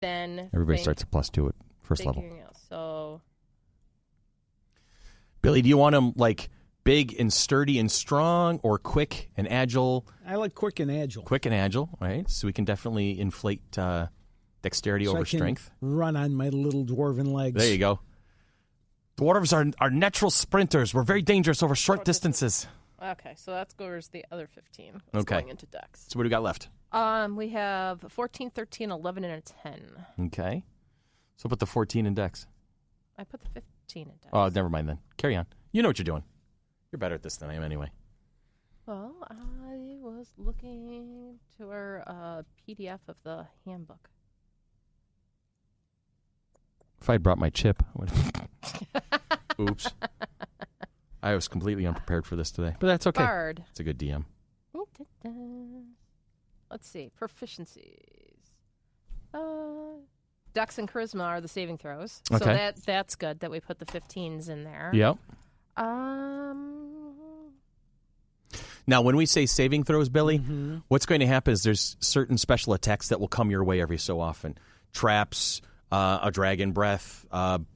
then everybody starts at +2 at first level. So, Billy, do you want them like big and sturdy and strong, or quick and agile? I like quick and agile. Quick and agile, right? So we can definitely inflate dexterity over strength. Run on my little dwarven legs. There you go. Dwarves are natural sprinters. We're very dangerous over short distances. Okay, so that scores the other 15. Okay. Going into Dex. So what do we got left? We have 14, 13, 11, and a 10. Okay. So put the 14 in Dex. I put the 15 in Dex. Oh, never mind then. Carry on. You know what you're doing. You're better at this than I am anyway. Well, I was looking to our PDF of the handbook. If I'd brought my chip, I would. Oops. I was completely unprepared for this today, but that's okay. Bard. It's a good DM. Let's see. Proficiencies. Dex and Charisma are the saving throws. Okay. So that's good that we put the 15s in there. Yep. Now, when we say saving throws, Billy, what's going to happen is there's certain special attacks that will come your way every so often. Traps, a dragon breath,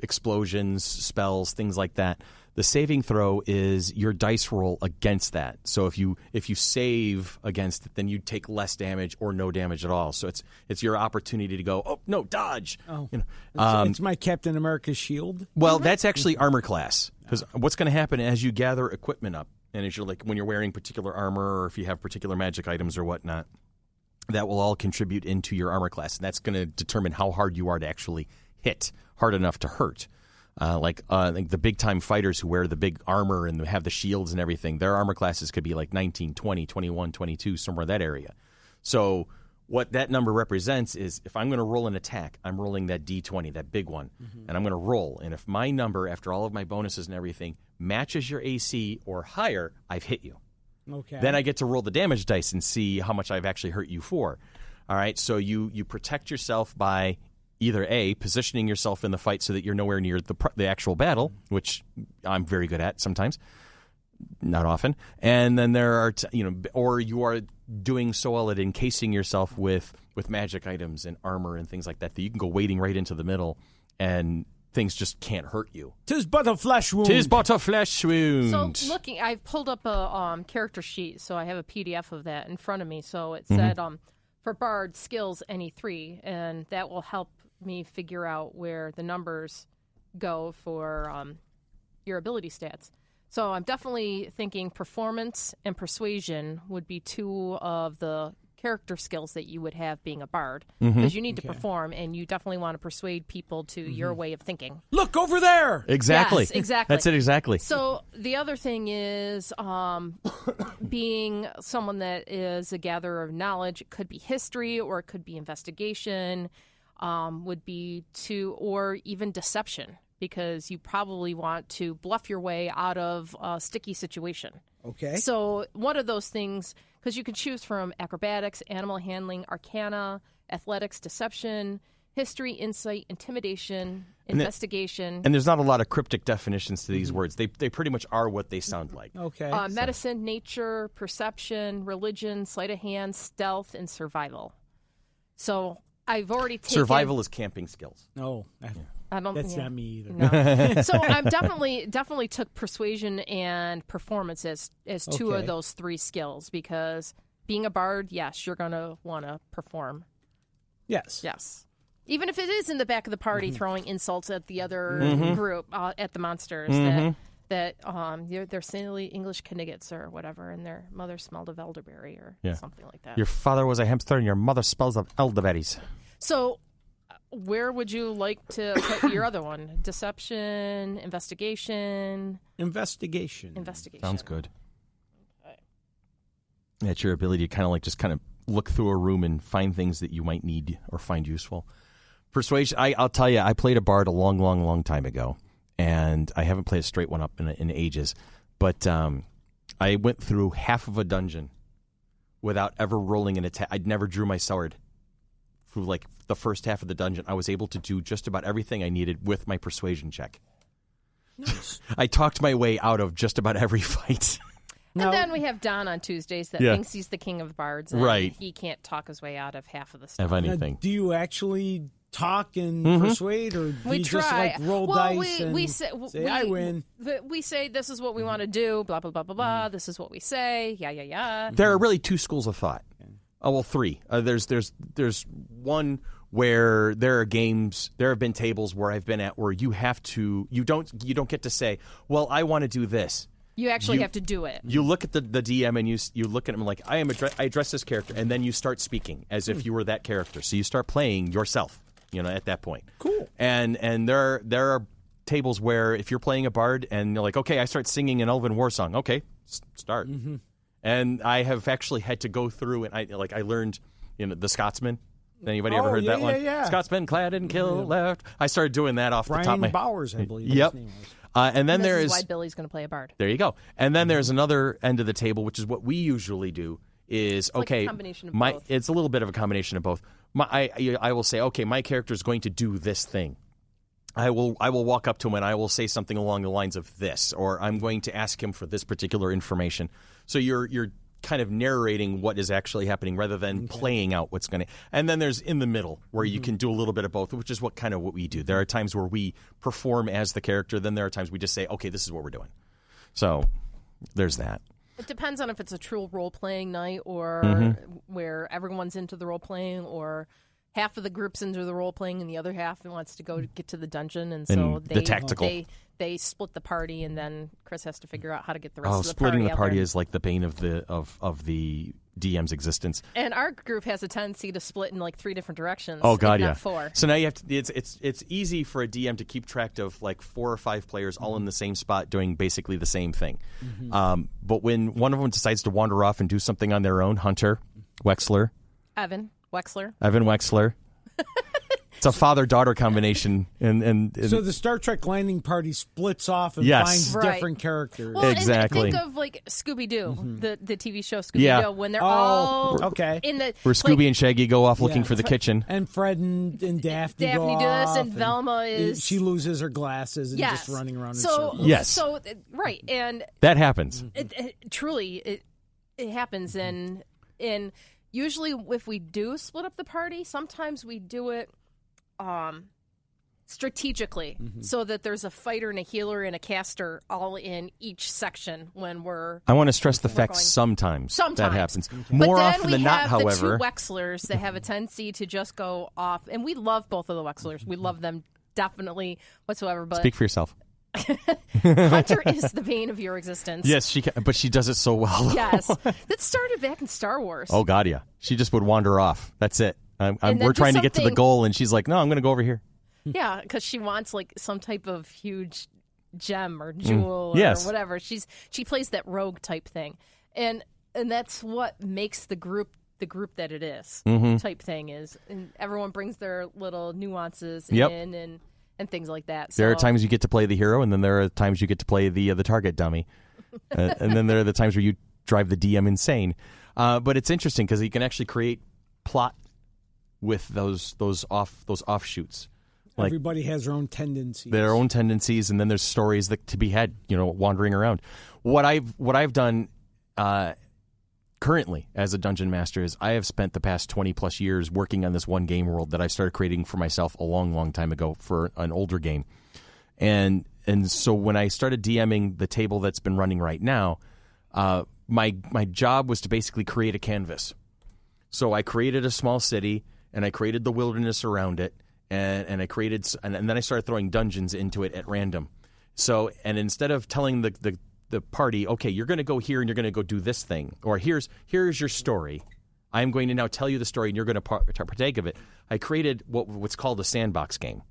explosions, spells, things like that. The saving throw is your dice roll against that. So if you save against it, then you take less damage or no damage at all. So it's your opportunity to go, oh, no, dodge. Oh, it's my Captain America's shield? Well, that's actually armor class. Because what's going to happen as you gather equipment up, and as you're when you're wearing particular armor or if you have particular magic items or whatnot, that will all contribute into your armor class. And that's going to determine how hard you are to actually hit, hard enough to hurt. Like the big-time fighters who wear the big armor and have the shields and everything, their armor classes could be like 19, 20, 21, 22, somewhere in that area. So what that number represents is if I'm going to roll an attack, I'm rolling that D20, that big one, and I'm going to roll. And if my number, after all of my bonuses and everything, matches your AC or higher, I've hit you. Okay. Then I get to roll the damage dice and see how much I've actually hurt you for. All right, so you protect yourself by either A, positioning yourself in the fight so that you're nowhere near the actual battle, which I'm very good at sometimes, not often. And then there are, or you are doing so well at encasing yourself with magic items and armor and things like that you can go wading right into the middle and things just can't hurt you. 'Tis but a flesh wound. 'Tis but a flesh wound. So I've pulled up a character sheet, so I have a PDF of that in front of me. So it said for Bard, skills, any 3, and that will help me figure out where the numbers go for your ability stats. So I'm definitely thinking performance and persuasion would be 2 of the character skills that you would have being a bard, because you need to perform, and you definitely want to persuade people to your way of thinking. Look over there! Exactly. Yes, exactly. That's it, exactly. So the other thing is being someone that is a gatherer of knowledge. It could be history, or it could be investigation, would be or even deception, because you probably want to bluff your way out of a sticky situation. Okay. So one of those things, because you can choose from acrobatics, animal handling, arcana, athletics, deception, history, insight, intimidation, investigation. And there's not a lot of cryptic definitions to these words. They pretty much are what they sound like. Okay. Medicine, nature, perception, religion, sleight of hand, stealth, and survival. So I've already taken... Survival is camping skills. No. I don't, That's not me either. No. So I'm definitely took persuasion and performance as 2 of those 3 skills, because being a bard, yes, you're going to want to perform. Yes. Yes. Even if it is in the back of the party throwing insults at the other group, at the monsters, that they're silly English Kniggets or whatever, and their mother smelled of elderberry or something like that. Your father was a hamster and your mother smells of elderberries. So where would you like to put your other one? Deception, investigation? Investigation. Sounds good. Okay. That's your ability to kind of look through a room and find things that you might need or find useful. Persuasion, I'll tell you, I played a bard a long, long, long time ago, and I haven't played a straight one up in ages, but I went through half of a dungeon without ever rolling an attack. I'd never drew my sword. Through the first half of the dungeon, I was able to do just about everything I needed with my persuasion check. Nice. I talked my way out of just about every fight. And then we have Don on Tuesdays that thinks he's the king of bards, and he can't talk his way out of half of the stuff. Of anything. Now, do you actually talk and persuade, or do We you try. just like roll dice and we say, we, I win? We say this is what we want to do. Blah blah blah blah blah. This is what we say. Yeah. There are really two schools of thought. Oh well, three. There's one where there are games. There have been tables where I've been at where you don't get to say, well, I want to do this. You actually have to do it. You look at the DM and you look at him like, I address this character, and then you start speaking as if you were that character. So you start playing yourself, at that point. Cool. And there are tables where if you're playing a bard and you're like, okay, I start singing an Elven war song. Okay, start. Mm-hmm. And I have actually had to go through and I learned, the Scotsman. Anybody ever heard that one? Yeah. Scotsman clad in kill left. I started doing that off the top of my head. Brian Bowers, I believe. Yep. His name was. And then this is why Billy's going to play a bard. There you go. And then there's another end of the table, which is what we usually do. Is like a combination of both. It's a little bit of a combination of both. I will say, okay, my character is going to do this thing. I will walk up to him and I will say something along the lines of this, or I'm going to ask him for this particular information. So you're kind of narrating what is actually happening rather than playing out what's going to. And then there's in the middle where you can do a little bit of both, which is what we do. There are times where we perform as the character. Then there are times we just say, okay, this is what we're doing. So there's that. It depends on if it's a true role-playing night or where everyone's into the role-playing, or half of the group's into the role-playing and the other half wants to go get to the dungeon. And so the tactical. They split the party, and then Chris has to figure out how to get the rest of the party. Splitting the party there. is like the bane of the DM's existence. And our group has a tendency to split in like 3 different directions. Oh God, if yeah. not 4. So now you have to. It's easy for a DM to keep track of like 4 or 5 players all in the same spot doing basically the same thing. But when one of them decides to wander off and do something on their own, Evan Wexler. It's a father-daughter combination, and so the Star Trek landing party splits off and Yes. finds different characters. Well, Exactly. And think of like Scooby-Doo, the TV show Scooby-Doo, when they're all in the where Scooby and Shaggy go off looking for the kitchen, and Fred and Daphne Daphne go do this, off, and Velma is she loses her glasses and just running around in circles. Yes. So right, and that happens. it truly happens, and usually if we do split up the party, sometimes we do it strategically, so that there's a fighter and a healer and a caster all in each section when we're. I want to stress the fact sometimes that happens. More often than not, however, the 2 Wexlers that have a tendency to just go off, and we love both of the Wexlers. We love them definitely whatsoever. But speak for yourself. Hunter is the bane of your existence. Yes, she can, but she does it so well. Yes, that started back in Star Wars. Oh God, yeah. She just would wander off. That's it. We're trying to get to the goal, and she's like, "No, I'm going to go over here." Yeah, because she wants like some type of huge gem or jewel or whatever. She plays that rogue type thing, and that's what makes the group that it is type thing is, and everyone brings their little nuances in and things like that. So, there are times you get to play the hero, and then there are times you get to play the target dummy, and then there are the times where you drive the DM insane. But it's interesting because you can actually create plot with those offshoots. Like, everybody has their own tendencies. And then there's stories that to be had, wandering around. What I've done currently as a dungeon master is I have spent the past 20 plus years working on this one game world that I started creating for myself a long time ago for an older game. And so when I started DMing the table that's been running right now, my job was to basically create a canvas. So I created a small city, and I created the wilderness around it, and I created, and then I started throwing dungeons into it at random. So, and instead of telling the party, okay, you're going to go here and you're going to go do this thing, or here's your story, I'm going to now tell you the story and you're going to partake of it. I created what's called a sandbox game.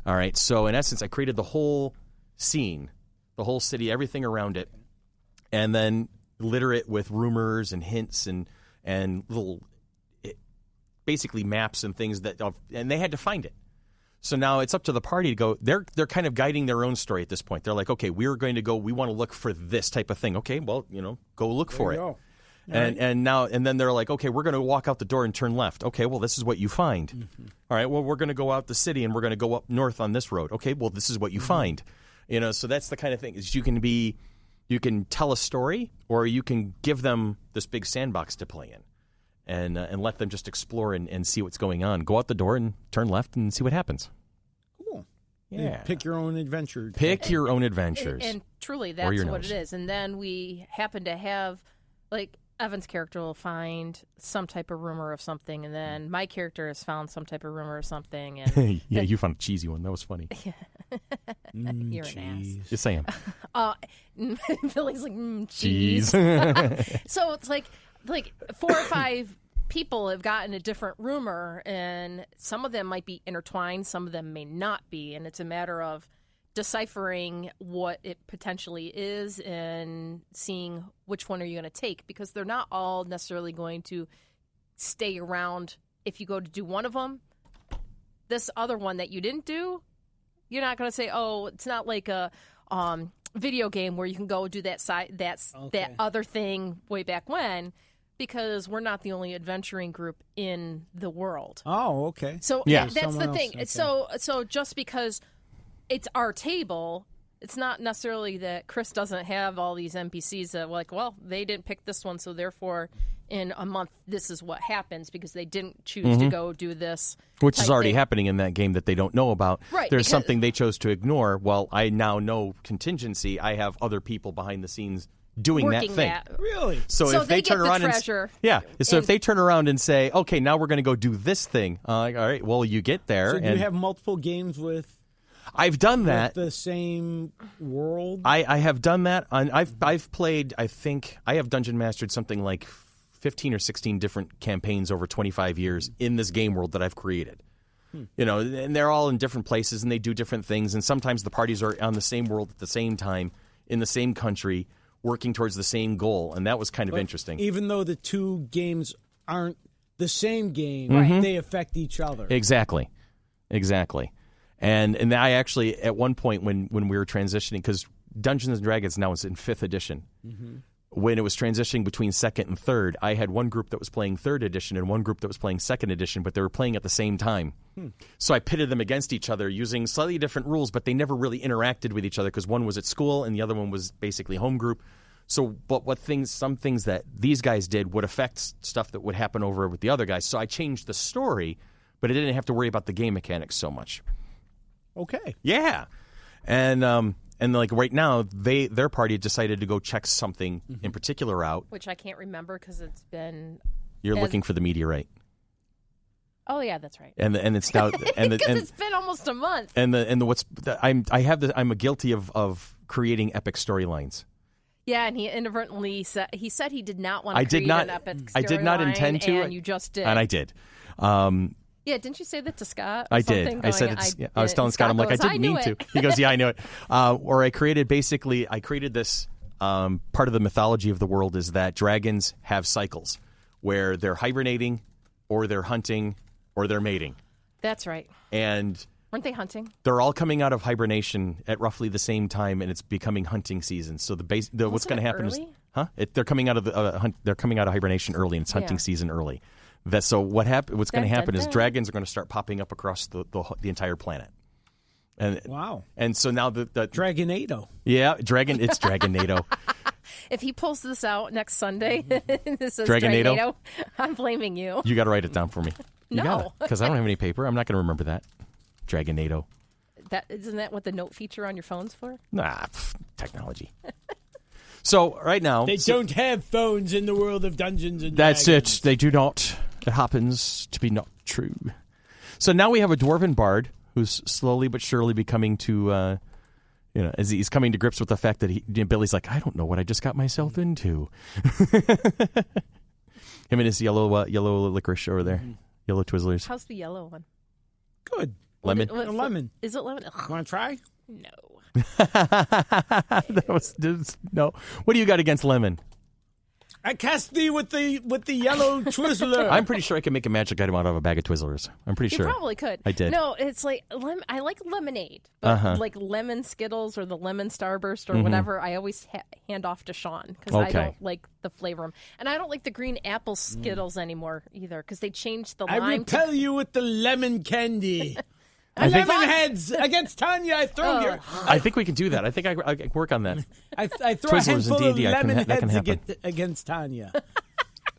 All right, so in essence, I created the whole scene, the whole city, everything around it, and then litter it with rumors and hints and little, basically maps and things and they had to find it. So now it's up to the party to go. They're kind of guiding their own story at this point. They're like, okay, we're going to go. We want to look for this type of thing. Okay, well, go look for it. Go. And then they're like, okay, we're going to walk out the door and turn left. Okay, well, this is what you find. Mm-hmm. All right, well, we're going to go out the city and we're going to go up north on this road. Okay, well, this is what you find. So that's the kind of thing is you can tell a story or you can give them this big sandbox to play in. and let them just explore and see what's going on. Go out the door and turn left and see what happens. Cool. Yeah. Pick your own adventure. Pick your own adventures. And truly, that's what it is. And then we happen to have, like, Evan's character will find some type of rumor of something, and then my character has found some type of rumor of something. And yeah, you found a cheesy one. That was funny. You're an ass. Just saying. Billy's like, cheese. So it's like 4 or 5 people have gotten a different rumor, and some of them might be intertwined, some of them may not be, and it's a matter of deciphering what it potentially is and seeing which one are you going to take, because they're not all necessarily going to stay around. If you go to do one of them, this other one that you didn't do, you're not going to say, oh, it's not like a video game where you can go do that that other thing way back when, because we're not the only adventuring group in the world. Oh, okay. So yeah, that's the thing. Okay. So just because it's our table, it's not necessarily that Chris doesn't have all these NPCs that, like, well, they didn't pick this one, so therefore in a month this is what happens because they didn't choose to go do this. Which is already happening in that game that they don't know about. Right, There's something they chose to ignore. Well, I now know contingency. I have other people behind the scenes doing that thing. Really? So if they turn around if they turn around and say, okay, now we're going to go do this thing. All right, well, you get there. So do you have multiple games with... I've done that. With the same world? I have done that. I've played, I think, I have Dungeon Mastered something like 15 or 16 different campaigns over 25 years in this game world that I've created. You know, and they're all in different places and they do different things. And sometimes the parties are on the same world at the same time, in the same country, working towards the same goal. And that was kind of interesting. Even though the two games aren't the same game, they affect each other. Exactly. And I actually, at one point when we were transitioning, because Dungeons & Dragons now is in 5th edition, when it was transitioning between 2nd and 3rd, I had one group that was playing 3rd edition and one group that was playing 2nd edition, but they were playing at the same time. So I pitted them against each other using slightly different rules, but they never really interacted with each other because one was at school and the other one was basically home group. So, but some things that these guys did would affect stuff that would happen over with the other guys. So I changed the story, but I didn't have to worry about the game mechanics so much. Okay. Yeah. And like right now, their party decided to go check something in particular out. Which I can't remember because it's been... You're looking for the meteorite. Oh yeah, that's right. And it's now because it's been almost a month. I'm guilty of creating epic storylines. Yeah, and he inadvertently said he did not want to create an epic storyline. I did not intend to, and you just did. And I did. Yeah, didn't you say that to Scott? I did. I said I was telling Scott, I'm like, I didn't mean to. He goes, yeah, I know it. Or I created this part of the mythology of the world is that dragons have cycles where they're hibernating or they're hunting or they're mating. That's right. And weren't they hunting? They're all coming out of hibernation at roughly the same time, and it's becoming hunting season. So what's going to happen early? is, they're coming out of they're coming out of hibernation early, and it's hunting season early. What's going to happen is dragons are going to start popping up across the entire planet. And wow! And so now the Dragonado. Yeah, it's Dragonado. If he pulls this out next Sunday, this is Dragonado. I'm blaming you. You got to write it down for me. No, because I don't have any paper. I'm not going to remember that. Dragonado. Isn't that what the note feature on your phone's for? Nah, technology. So right now they don't have phones in the world of Dungeons and Dragons. That's it. They do not. It happens to be not true. So now we have a dwarven bard who's slowly but surely becoming to, as he's coming to grips with the fact that Billy's like, I don't know what I just got myself into. Him and his yellow licorice over there, yellow Twizzlers. How's the yellow one? Good. Lemon. Lemon. Is it lemon? Want to try? No. No. What do you got against lemon? I cast thee with the yellow Twizzler. I'm pretty sure I can make a magic item out of a bag of Twizzlers. I'm pretty sure. You probably could. I did. No, it's like I like lemonade. But like lemon Skittles or the lemon Starburst or whatever, I always hand off to Sean because I don't like the flavor. And I don't like the green apple Skittles anymore either because they changed the lime. I repel you with the lemon candy. Lemon heads against Tanya. I throw here. I think we can do that. I think I can work on that. I throw Twizzlers a handful and D&D, of lemon that can heads happen. against Tanya.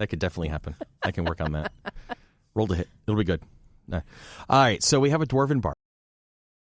That could definitely happen. I can work on that. Roll to hit. It'll be good. All right, so we have a dwarven bard.